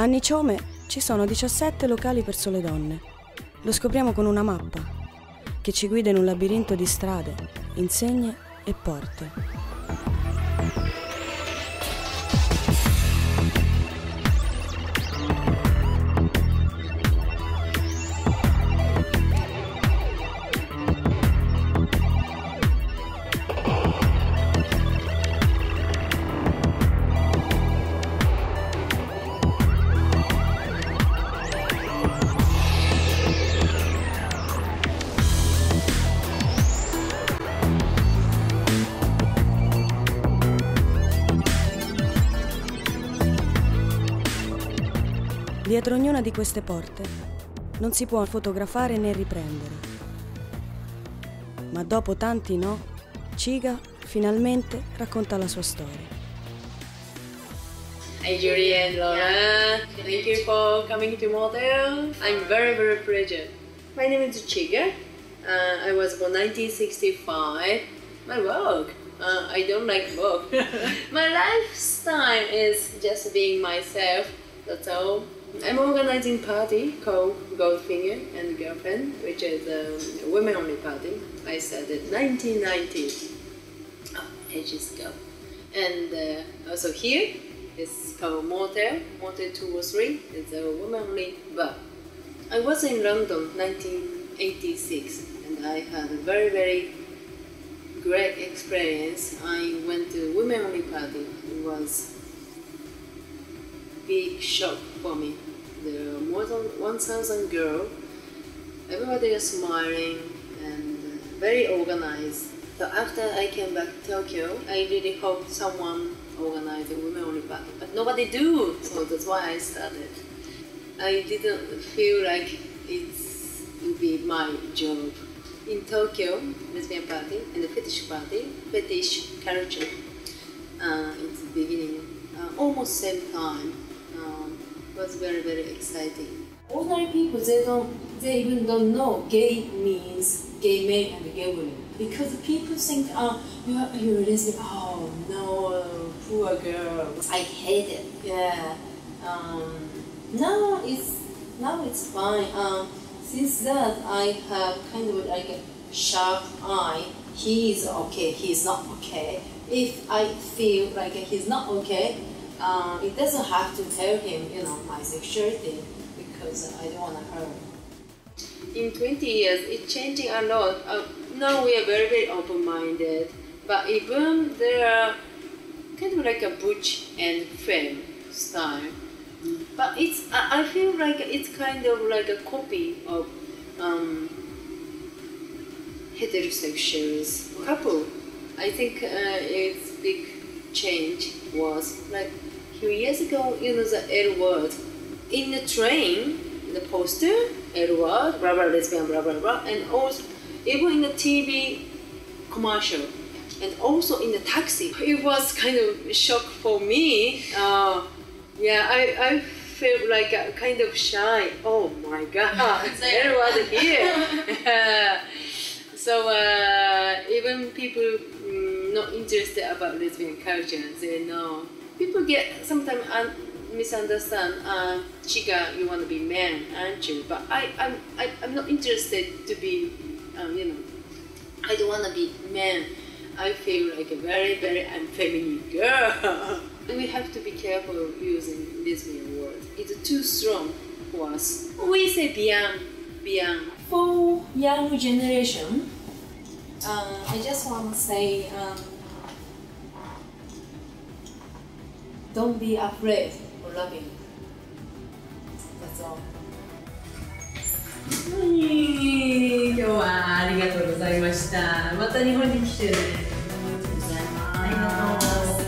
A Ni-chōme ci sono 17 locali per sole donne. Lo scopriamo con una mappa che ci guida in un labirinto di strade, insegne e porte. Dietro ognuna di queste porte non si può fotografare né riprendere. Ma dopo tanti no, Chiga finalmente racconta la sua storia. Hi Julie and Laura, thank you for coming to Motel. I'm very, very pleased. My name is Chiga. I was born 1965. My work, I don't like work. My lifestyle is just being myself, that's all. I'm organizing a party called Goldfinger and Girlfriend, which is a women-only party. I started 1990, ages ago. And also here, it's called Motel 2 or 3. It's a women-only bar. I was in London 1986, and I had a very, very great experience. I went to a women-only party. It was big shock for me. There are more than 1,000 girls. Everybody is smiling and very organized. So after I came back to Tokyo, I really hope someone organized a women-only party. But nobody do, so that's why I started. I didn't feel like it would be my job. In Tokyo, lesbian party and the fetish party, fetish culture, in the beginning, almost same time. Was very, very exciting. Ordinary people, they even don't know gay means gay men and gay women, because people think, you're lesbian. Oh no, poor girl. I hate it. Yeah. Now it's fine. Since that, I have kind of like a sharp eye. He is okay. He's not okay. If I feel like he's not okay, it doesn't have to tell him, my sexuality, because I don't want to hurt. In 20 years, it's changing a lot. Now we are very, very open-minded, but even there are kind of like a butch and femme style. But I feel like it's kind of like a copy of heterosexual couple. I think its big change was like a few years ago, the L word. In the train, in the poster, L word, blah blah, lesbian, blah blah blah, and also even in the TV commercial, and also in the taxi. It was kind of a shock for me. Yeah, I felt like kind of shy. Oh my God, L word here. So even people not interested about lesbian culture, they know. People get sometimes misunderstand. Chica, you want to be man, aren't you? But I'm not interested to be, I don't want to be man. I feel like a very, very unfeminine girl. We have to be careful using lesbian word. It's too strong for us. We say bien. For young generation, I just want to say, don't be afraid of loving. That's all. 今日はありがとうございました。また日本に来てね。ありがとうございます。ありがとう。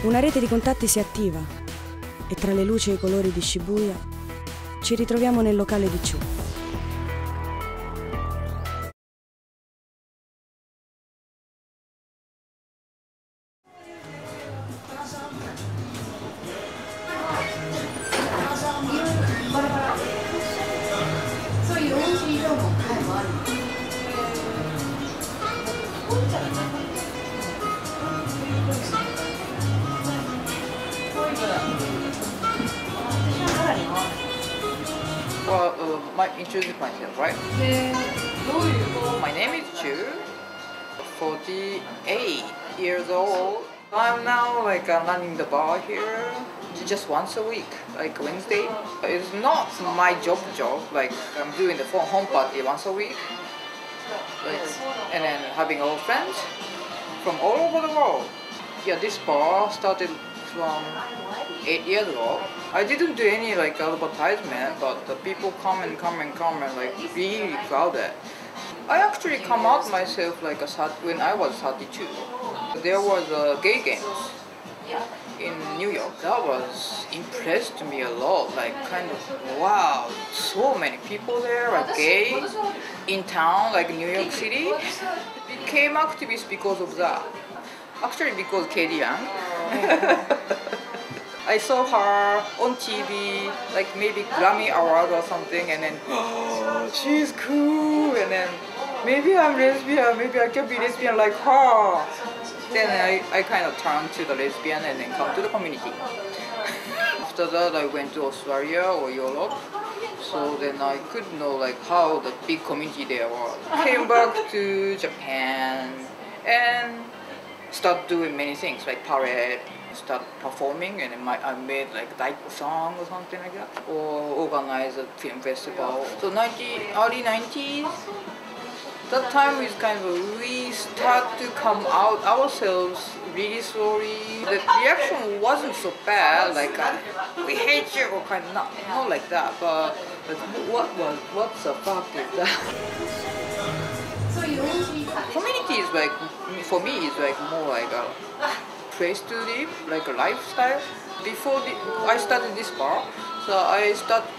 una rete di contatti si attiva e tra le luci e i colori di Shibuya ci ritroviamo nel locale di Chū. Well, introduce myself, right? My name is Chu, 48 years old. I'm now running the bar here just once a week, like Wednesday. It's not my job, like I'm doing the home party once a week. And then having all friends from all over the world. Yeah, this bar started from 8 years ago. I didn't do any advertisement, but the people come and really crowded. I actually come out myself when I was 32. There was a gay games in New York. That was impressed me a lot. Wow, so many people there are gay in town, like New York City. Became activist because of that. Actually, because Katie Young. I saw her on TV, maybe Grammy Award or something, and then, oh, she's cool, and then maybe I'm lesbian, maybe I can be lesbian like her. Then I kind of turned to the lesbian and then come to the community. After that, I went to Australia or Europe, so then I could know how the big community there was. Came back to Japan and start doing many things like parade. Start performing, and I made Daiko song or something like that, or organize a film festival. So early 90s, that time is we start to come out ourselves really slowly. The reaction wasn't so bad, we hate you or not like that, but what's the fact is that community is for me is more like a place to live, like a lifestyle. Before I started this bar, so I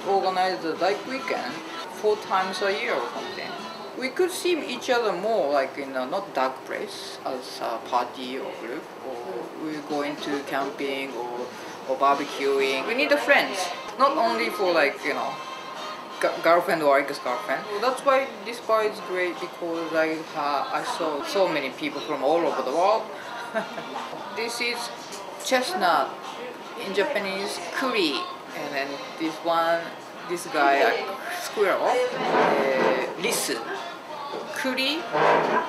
organize the weekend 4 times a year or something. We could see each other more in a not dark place as a party or group, or we're going to camping or barbecuing. We need the friends, not only for girlfriend or ex-girlfriend. That's why this bar is great, because I saw so many people from all over the world. This is chestnut, in Japanese kuri, and then this guy squirrel, risu. Kuri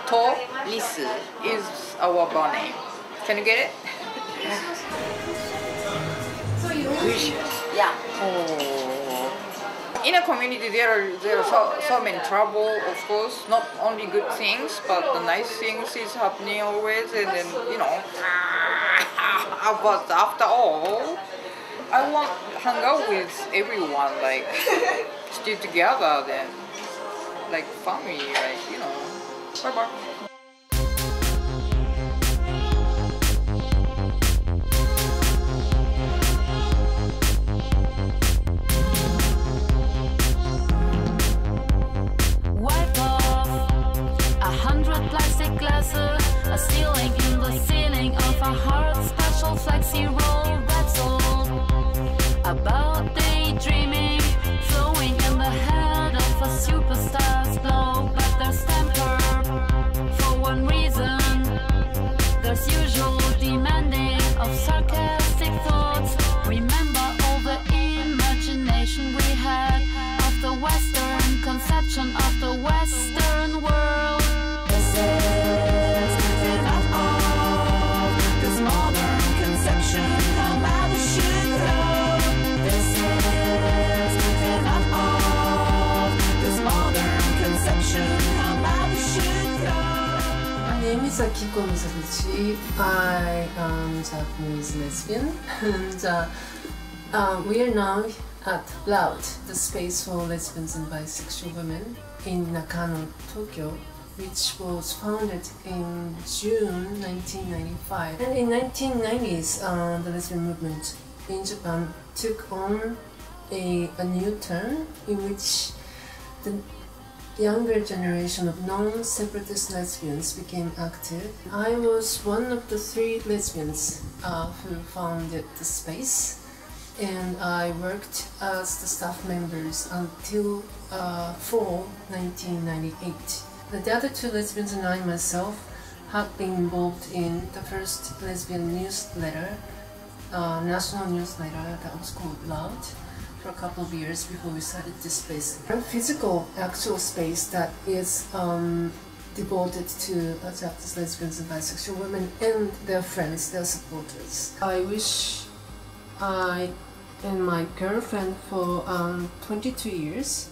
to risu is our bar name. Can you get it? Delicious. Yeah. Oh. In a community, there are so many trouble, of course. Not only good things, but the nice things is happening always. And then but after all, I want to hang out with everyone, still together, then family, Bye bye. A ceiling in the ceiling of a heart, special flexi roll that's all about daydreaming, flowing in the head of a superstar's glow. But there's temper for one reason. There's usual demanding of sarcastic thoughts. Remember all the imagination we had of the Western conception of the Western world. This is enough of this modern conception. How mad should go. This is enough of this modern conception. How mad should go. My name is Akiko Misaguchi. I am Japanese lesbian, and we are now at Loud, the space for lesbians and bisexual women in Nakano, Tokyo. which was founded in June 1995. And in 1990s, the lesbian movement in Japan took on a new turn in which the younger generation of non-separatist lesbians became active. I was one of the 3 lesbians who founded the space, and I worked as the staff members until fall 1998. The other 2 lesbians and I myself have been involved in the first lesbian newsletter, national newsletter that was called Loud, for a couple of years before we started this space. A physical, actual space that is devoted to attracted lesbians and bisexual women and their friends, their supporters. I wish I and my girlfriend for 22 years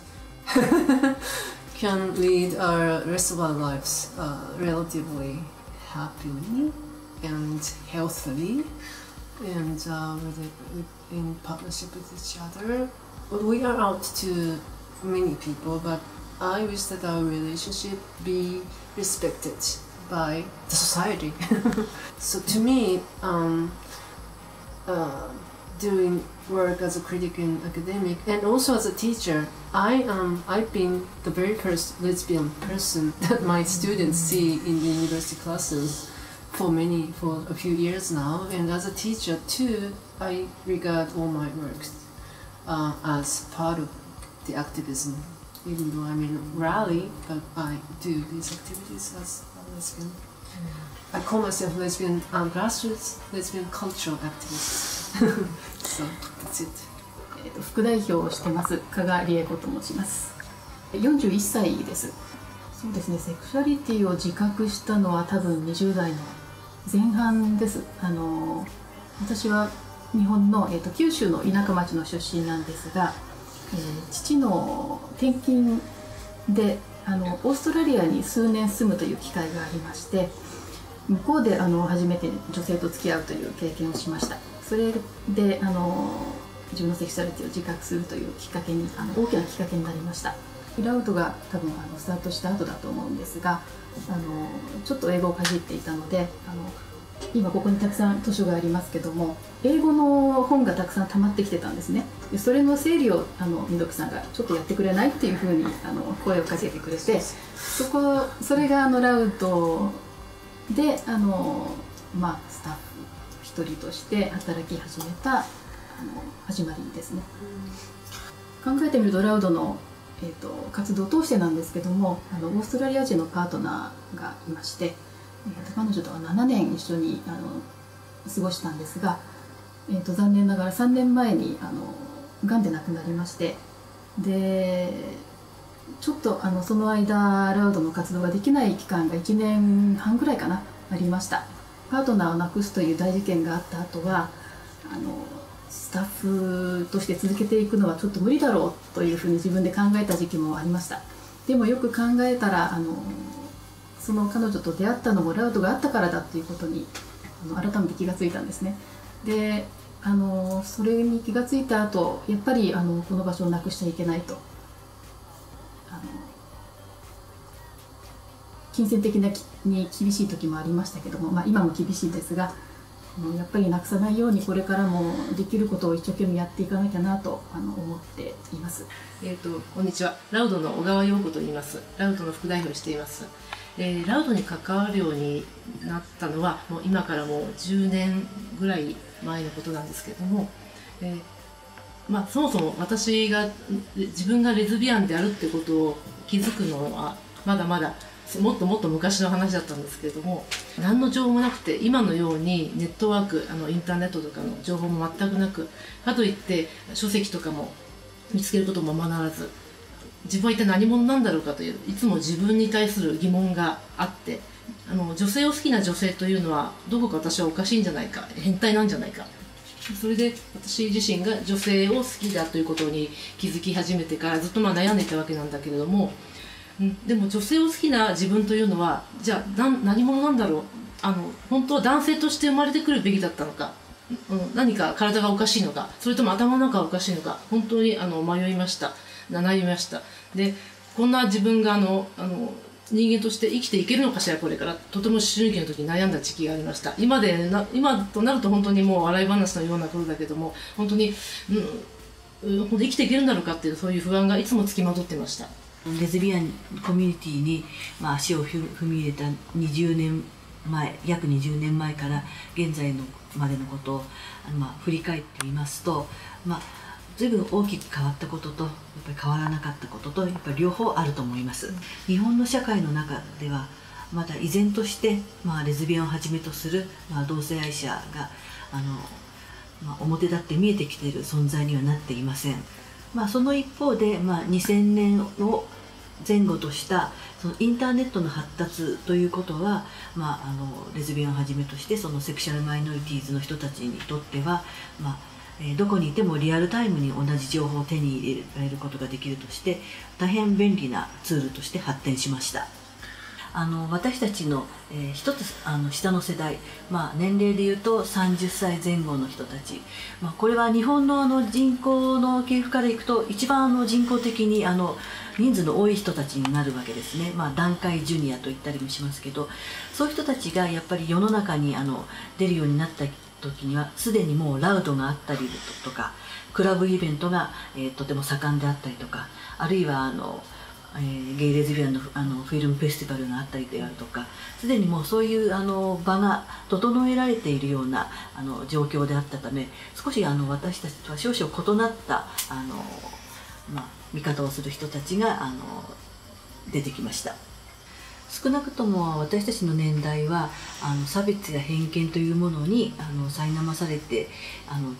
can lead our rest of our lives relatively happily and healthily, and in partnership with each other. We are out to many people, but I wish that our relationship be respected by the society. So to me, doing work as a critic and academic, and also as a teacher, I've been the very first lesbian person that my students see in the university classes for a few years now, and as a teacher too, I regard all my works as part of the activism, even though I'm in a rally, but I do these activities as a lesbian. I call myself lesbian grassroots lesbian cultural activist. So that's it. 副代表をしてます加賀理恵子と申します。41歳です。そうですね、セクシュアリティを自覚したのは多分20代の前半です。私は日本の、九州の田舎町の出身なんですが、父の転勤でオーストラリアに数年住むという機会がありまして、向こうで初めて女性と付き合うという経験をしました。それで自分のセクシュアリティを自覚するというきっかけに大きなきっかけになりました。ラウドが多分スタートした後だと思うんですが、ちょっと英語をかじっていたので、今ここにたくさん図書がありますけども、英語の本がたくさん溜まってきてたんですね。でそれの整理をみどきさんがちょっとやってくれないっていうふうに声をかけてくれて、それがラウドでスタッフ一人として働き始めた始まりですね。考えてみるとラウドの、活動を通してなんですけども、オーストラリア人のパートナーがいまして、彼女とは7年一緒に過ごしたんですが、残念ながら3年前にがんで亡くなりまして、でちょっとその間ラウドの活動ができない期間が1年半ぐらいかなありました。パートナーを亡くすという大事件があった後はスタッフとして続けていくのはちょっと無理だろうというふうに自分で考えた時期もありました。でもよく考えたらその彼女と出会ったのもラウドがあったからだということに改めて気がついたんですね。でそれに気がついた後、やっぱりこの場所をなくしちゃいけないと、金銭的に厳しい時もありましたけども、今も厳しいですが、やっぱりなくさないようにこれからもできることを一生懸命やっていかなきゃなと思っています。こんにちは。ラウドの小川陽子と言います。ラウドの副代表をしています。ラウドに関わるようになったのはもう今からもう10年ぐらい前のことなんですけども、そもそも私が自分がレズビアンであるってことを気づくのはまだまだもっともっと昔の話だったんですけれども、何の情報もなくて、今のようにネットワークインターネットとかの情報も全くなく、かといって書籍とかも見つけることもままならず、自分は一体何者なんだろうかといういつも自分に対する疑問があって、女性を好きな女性というのはどこか私はおかしいんじゃないか、変態なんじゃないか、それで私自身が女性を好きだということに気づき始めてからずっと悩んでいたわけなんだけれども、でも女性を好きな自分というのはじゃあ何者なんだろう、本当は男性として生まれてくるべきだったのか、何か体がおかしいのか、それとも頭の中がおかしいのか、本当に迷いました、悩みました。でこんな自分が人間として生きていけるのかしらこれから、とても思春期の時に悩んだ時期がありました。今となると本当にもう笑い話のようなことだけども、本当に、本当に生きていけるんだろうかっていう、そういう不安がいつもつきまとってました。レズビアンコミュニティに、足を踏み入れた20年前、約20年前から現在のまでのことを、振り返ってみますと、随分大きく変わったこととやっぱり変わらなかったこととやっぱり両方あると思います。日本の社会の中ではまだ依然として、レズビアンをはじめとする、同性愛者が表立って見えてきている存在にはなっていません。その一方で、2000年を前後としたそのインターネットの発達ということは、レズビアンをはじめとしてそのセクシャルマイノリティーズの人たちにとっては、どこにいてもリアルタイムに同じ情報を手に入れられることができるとして大変便利なツールとして発展しました。私たちの、一つ下の世代、年齢でいうと30歳前後の人たち、これは日本の人口の系譜からいくと一番人口的に人数の多い人たちになるわけですね。団塊ジュニアと言ったりもしますけど、そういう人たちがやっぱり世の中に出るようになった時にはすでにもうラウドがあったりとかクラブイベントが、とても盛んであったりとか、あるいはゲイレズビアンのフィルムフェスティバルがあったりであるとか、すでにもうそういう場が整えられているような状況であったため、少し私たちとは少々異なった見方をする人たちが出てきました。少なくとも私たちの年代は差別や偏見というものに苛まされて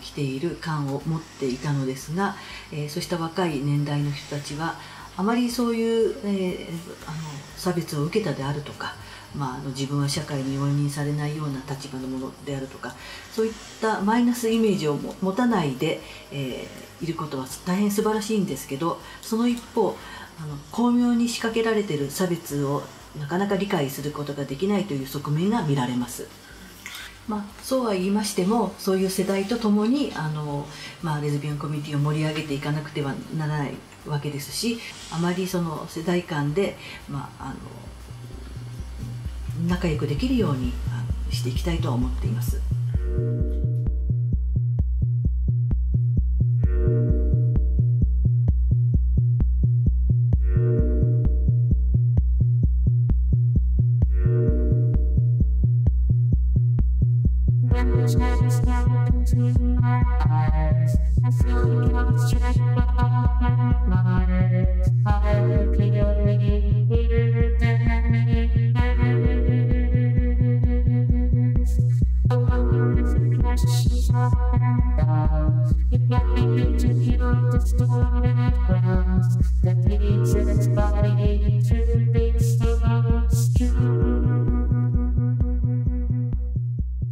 きている感を持っていたのですが、そうした若い年代の人たちはあまりそういう、差別を受けたであるとか、自分は社会に容認されないような立場のものであるとか、そういったマイナスイメージを持たないで、いることは大変素晴らしいんですけど、その一方巧妙に仕掛けられている差別をなかなか理解することができないという側面が見られます。そうは言いましても、そういう世代とともにレズビアンコミュニティを盛り上げていかなくてはならないわけですし、あまりその世代間で、仲良くできるようにしていきたいとは思っています。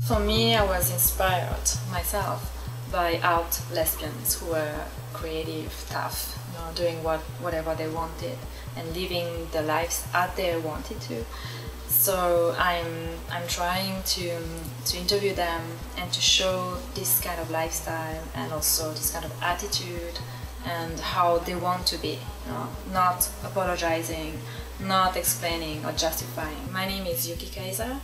For me, I was inspired myself by out lesbians who were creative, tough, doing whatever they wanted and living their lives as they wanted to. So I'm trying to interview them and to show this kind of lifestyle and also this kind of attitude and how they want to be, not apologizing, not explaining or justifying. My name is Yuki Kaiser,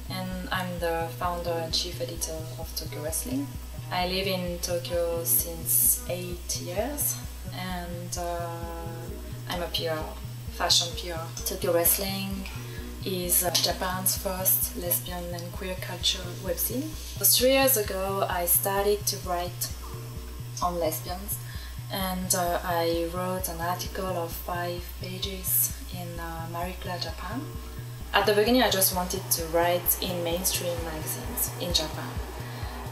and I'm the founder and chief editor of Tokyo Wrestling. I live in Tokyo since 8 years, and I'm a PR, fashion PR. Tokyo Wrestling is Japan's first lesbian and queer culture webzine. 3 years ago, I started to write on lesbians, and I wrote an article of 5 pages in Marie Claire, Japan. At the beginning, I just wanted to write in mainstream magazines in Japan.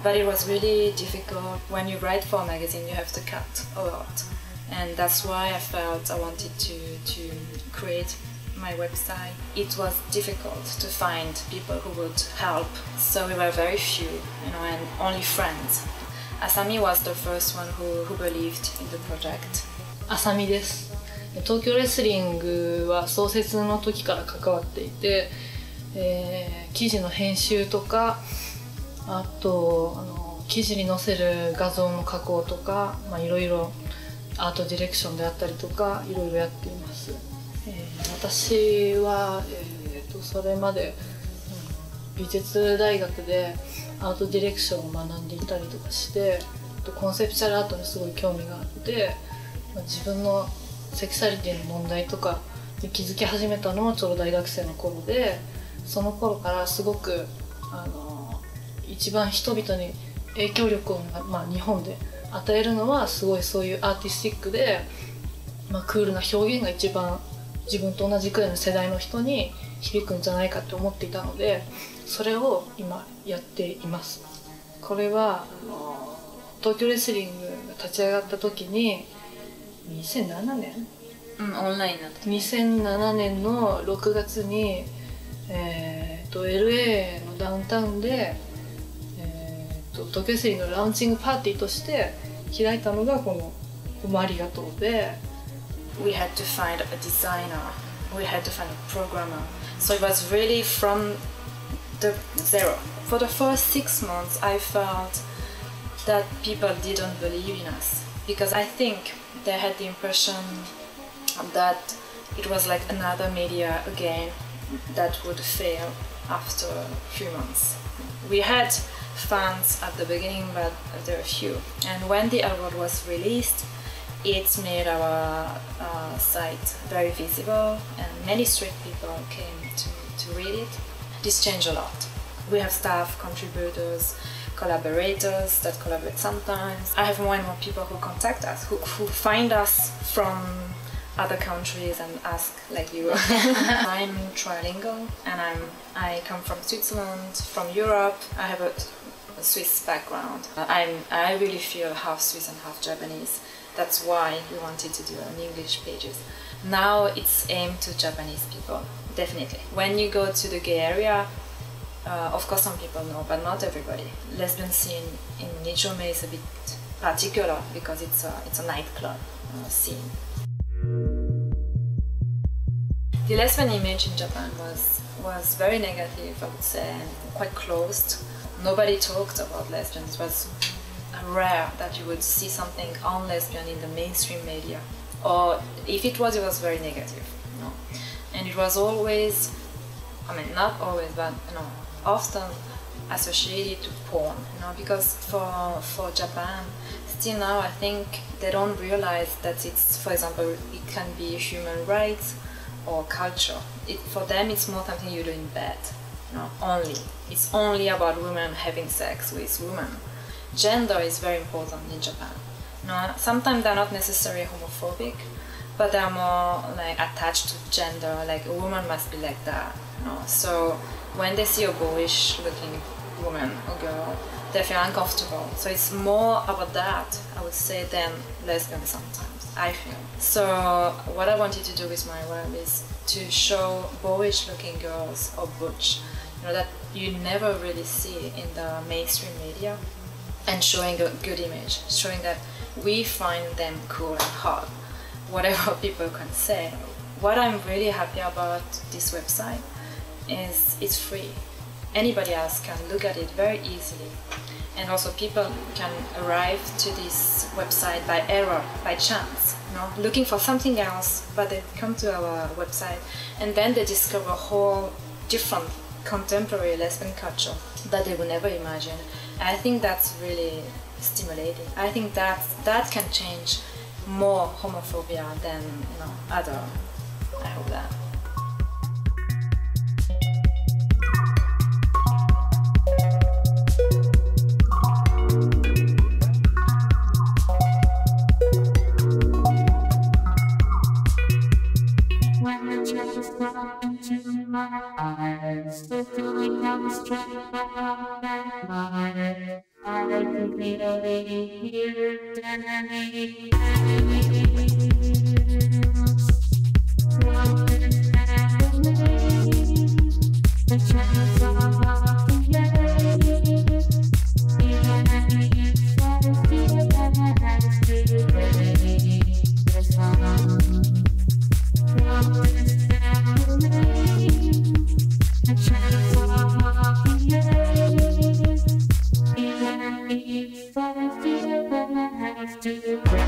But it was really difficult. When you write for a magazine, you have to cut a lot. And that's why I felt I wanted to create my website. It was difficult to find people who would help. So we were very few, and only friends. Asami was the first one who believed in the project. あさみです。東京レスリングは創設の時から関わっていて、記事の編集とか、あと記事に載せる画像の加工とか、いろいろアートディレクションであったりとかいろいろやっています。私は、それまで、美術大学でアートディレクションを学んでいたりとかしてコンセプチュアルアートにすごい興味があって、自分のセクシャリティの問題とかに気づき始めたのもちょうど大学生の頃で、その頃からすごく一番人々に影響力を、日本で与えるのはすごいそういうアーティスティックで、クールな表現が一番自分と同じくらいの世代の人に響くんじゃないかって思っていたので、それを今やっています。これは東京レスリングが立ち上がった時に2007年、オンラインだった。2007年の6月に、LA のダウンタウンで、東京レスリングのラウンチングパーティーとして開いたのがこの「ありがとう」で。We had to find a designer, we had to find a programmer. So it was really from the zero. For the first 6 months, I felt that people didn't believe in us because I think they had the impression that it was like another media again that would fail after a few months. We had fans at the beginning, but there were few. And when the award was released, it made our site very visible and many street people came to read it. This changed a lot. We have staff, contributors, collaborators that collaborate sometimes. I have more and more people who contact us, who find us from other countries and ask like you. I'm trilingual and I come from Switzerland, from Europe. I have a Swiss background. I really feel half Swiss and half Japanese. That's why we wanted to do an English pages. Now it's aimed to Japanese people, definitely. When you go to the gay area, of course some people know, but not everybody. Lesbian scene in Ni-chōme is a bit particular because it's a nightclub scene. The lesbian image in Japan was very negative, I would say, and quite closed. Nobody talked about lesbians. It was rare that you would see something on lesbian in the mainstream media, or if it was very negative, you know. And it was always, I mean, not always, but you know, often associated to porn, you know, because for Japan, still now I think they don't realize that it's, for example, it can be human rights or culture. For them, it's more something you do in bed, you know, only. It's only about women having sex with women. Gender is very important in Japan. You know, sometimes they're not necessarily homophobic, but they're more like attached to gender, like a woman must be like that. You know? So when they see a boyish looking woman or girl, they feel uncomfortable. So it's more about that, I would say, than lesbian sometimes, I feel. So what I wanted to do with my work is to show boyish looking girls or butch, you know, that you never really see in the mainstream media, and showing a good image, showing that we find them cool and hot, whatever people can say. What I'm really happy about this website is it's free. Anybody else can look at it very easily. And also people can arrive to this website by error, by chance, you know, looking for something else, but they come to our website and then they discover a whole different contemporary lesbian culture that they would never imagine. And I think that's really stimulating. I think that can change more homophobia than, you know, other. I hope that. To